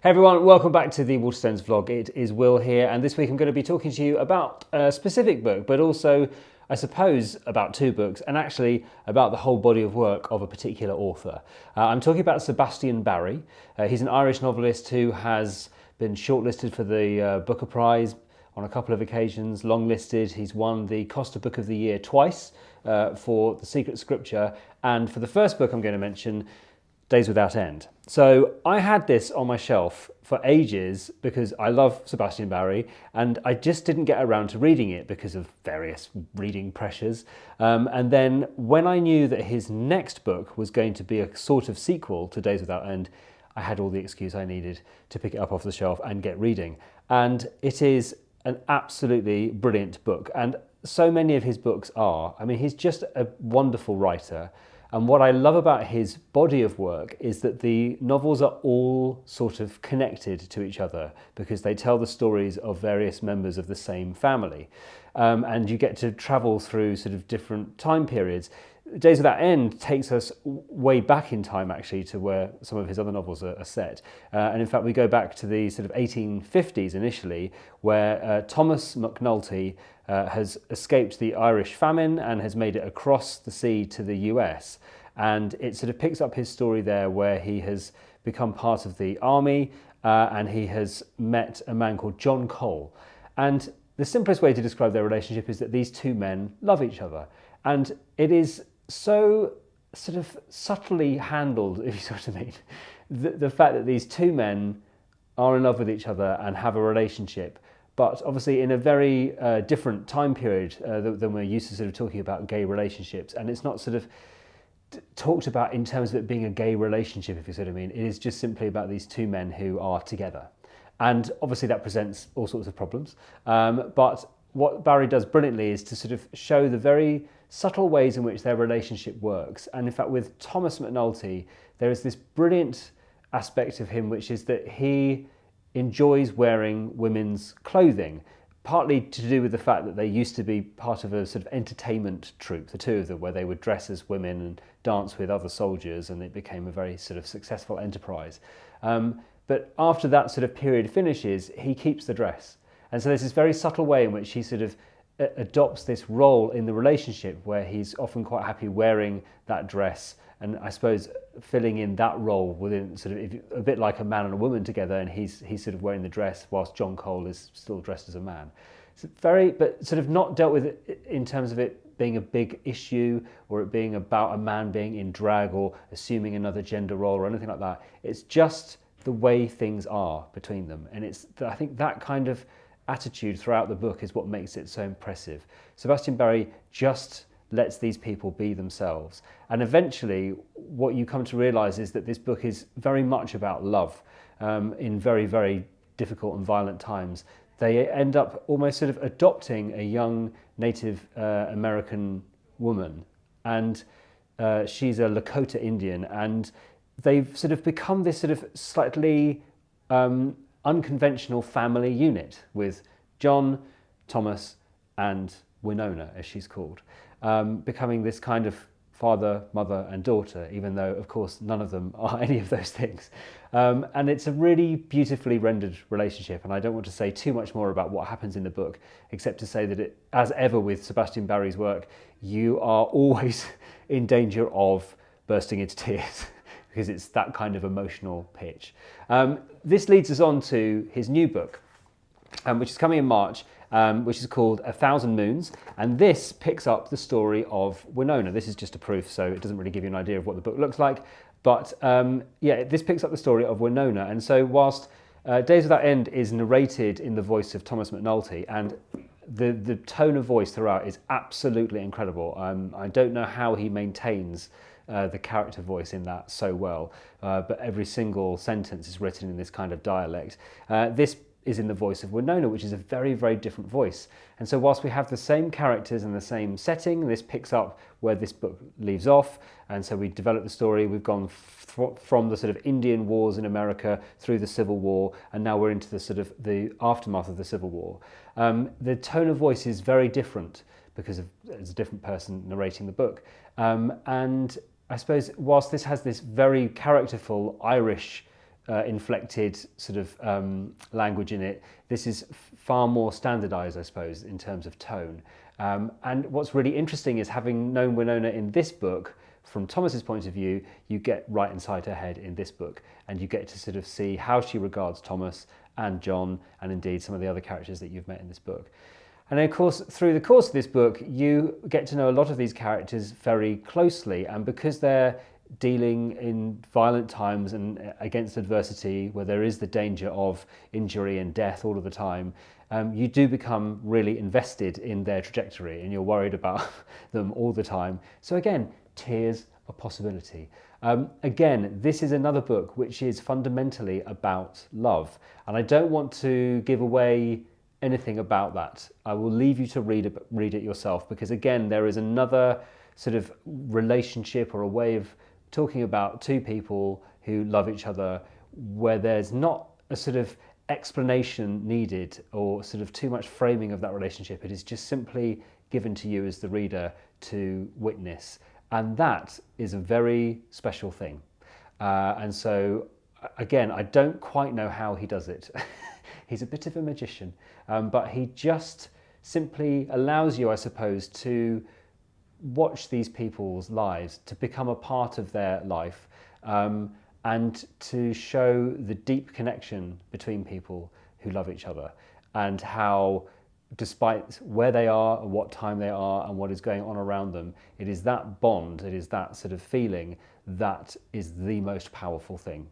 Hey everyone, welcome back to the Waterstones vlog. It is Will here, and this week I'm going to be talking to you about a specific book, but also, I suppose, about two books, and actually about the whole body of work of a particular author. I'm talking about Sebastian Barry. He's an Irish novelist who has been shortlisted for the Booker Prize on a couple of occasions, longlisted. He's won the Costa Book of the Year twice for The Secret Scripture, and for the first book I'm going to mention, Days Without End. So I had this on my shelf for ages because I love Sebastian Barry, and I just didn't get around to reading it because of various reading pressures. And then when I knew that his next book was going to be a sort of sequel to Days Without End, I had all the excuse I needed to pick it up off the shelf and get reading. And it is an absolutely brilliant book, and so many of his books are. I mean, he's just a wonderful writer. And what I love about his body of work is that the novels are all sort of connected to each other because they tell the stories of various members of the same family. And you get to travel through sort of different time periods. Days Without End takes us way back in time, actually, to where some of his other novels are set. And in fact, we go back to the sort of 1850s initially, where Thomas McNulty has escaped the Irish famine and has made it across the sea to the US. And it sort of picks up his story there where he has become part of the army and he has met a man called John Cole. And the simplest way to describe their relationship is that these two men love each other. And it is so sort of subtly handled, if you see what I mean, the fact that these two men are in love with each other and have a relationship, but obviously in a very different time period than we're used to sort of talking about gay relationships. And it's not sort of talked about in terms of it being a gay relationship, if you see what I mean. It is just simply about these two men who are together. And obviously that presents all sorts of problems. But what Barry does brilliantly is to sort of show the very subtle ways in which their relationship works. And in fact, with Thomas McNulty, there is this brilliant aspect of him, which is that he enjoys wearing women's clothing, partly to do with the fact that they used to be part of a sort of entertainment troupe, the two of them, where they would dress as women and dance with other soldiers, and it became a very sort of successful enterprise. But after that sort of period finishes, he keeps the dress. And so there's this very subtle way in which he sort of adopts this role in the relationship where he's often quite happy wearing that dress, and I suppose filling in that role within sort of a bit like a man and a woman together, and he's sort of wearing the dress whilst John Cole is still dressed as a man. It's very, but sort of not dealt with in terms of it being a big issue or it being about a man being in drag or assuming another gender role or anything like that. It's just the way things are between them, and it's, I think, that kind of attitude throughout the book is what makes it so impressive. Sebastian Barry just lets these people be themselves. And eventually what you come to realise is that this book is very much about love in very, very difficult and violent times. They end up almost sort of adopting a young Native American woman, and she's a Lakota Indian, and they've sort of become this sort of slightly unconventional family unit with John, Thomas, and Winona, as she's called, becoming this kind of father, mother, and daughter, even though, of course, none of them are any of those things. And it's a really beautifully rendered relationship, and I don't want to say too much more about what happens in the book, except to say that, as ever with Sebastian Barry's work, you are always in danger of bursting into tears because it's that kind of emotional pitch. This leads us on to his new book, which is coming in March, which is called 1,000 Moons, and this picks up the story of Winona. This is just a proof, so it doesn't really give you an idea of what the book looks like, but yeah, this picks up the story of Winona. And so whilst Days Without End is narrated in the voice of Thomas McNulty, and the tone of voice throughout is absolutely incredible. I don't know how he maintains the character voice in that so well, but every single sentence is written in this kind of dialect. This is in the voice of Winona, which is a very, very different voice. And so whilst we have the same characters and the same setting, this picks up where this book leaves off. And so we develop the story. We've gone from the sort of Indian wars in America through the Civil War, and now we're into the sort of the aftermath of the Civil War. The tone of voice is very different because it's a different person narrating the book. And I suppose whilst this has this very characterful Irish inflected sort of language in it. This is far more standardized, I suppose, in terms of tone. And what's really interesting is, having known Winona in this book, from Thomas's point of view, you get right inside her head in this book, and you get to sort of see how she regards Thomas and John, and indeed some of the other characters that you've met in this book. And then, of course, through the course of this book, you get to know a lot of these characters very closely, and because they're dealing in violent times and against adversity, where there is the danger of injury and death all of the time, you do become really invested in their trajectory, and you're worried about them all the time. So again, tears a possibility. Again, this is another book which is fundamentally about love, and I don't want to give away anything about that. I will leave you to read it yourself, because again, there is another sort of relationship or a way of talking about two people who love each other, where there's not a sort of explanation needed or sort of too much framing of that relationship. It is just simply given to you as the reader to witness, and that is a very special thing. And so again, I don't quite know how he does it. He's a bit of a magician, but he just simply allows you, I suppose, to watch these people's lives, to become a part of their life, and to show the deep connection between people who love each other, and how, despite where they are and what time they are and what is going on around them, it is that bond, it is that sort of feeling that is the most powerful thing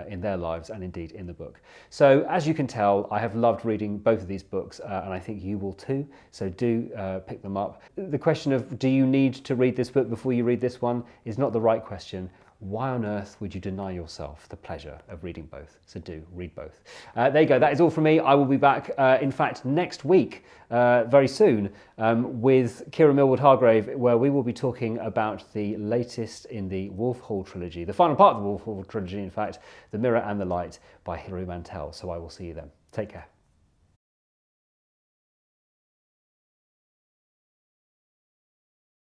in their lives, and indeed in the book. So as you can tell, I have loved reading both of these books, and I think you will too, so do pick them up. The question of, do you need to read this book before you read this one, is not the right question. Why on earth would you deny yourself the pleasure of reading both? So do read both. There you go, that is all from me. I will be back, in fact, next week, very soon, with Kira Millward-Hargrave, where we will be talking about the latest in the Wolf Hall trilogy, the final part of the Wolf Hall trilogy, in fact, The Mirror and the Light by Hilary Mantel. So I will see you then. Take care.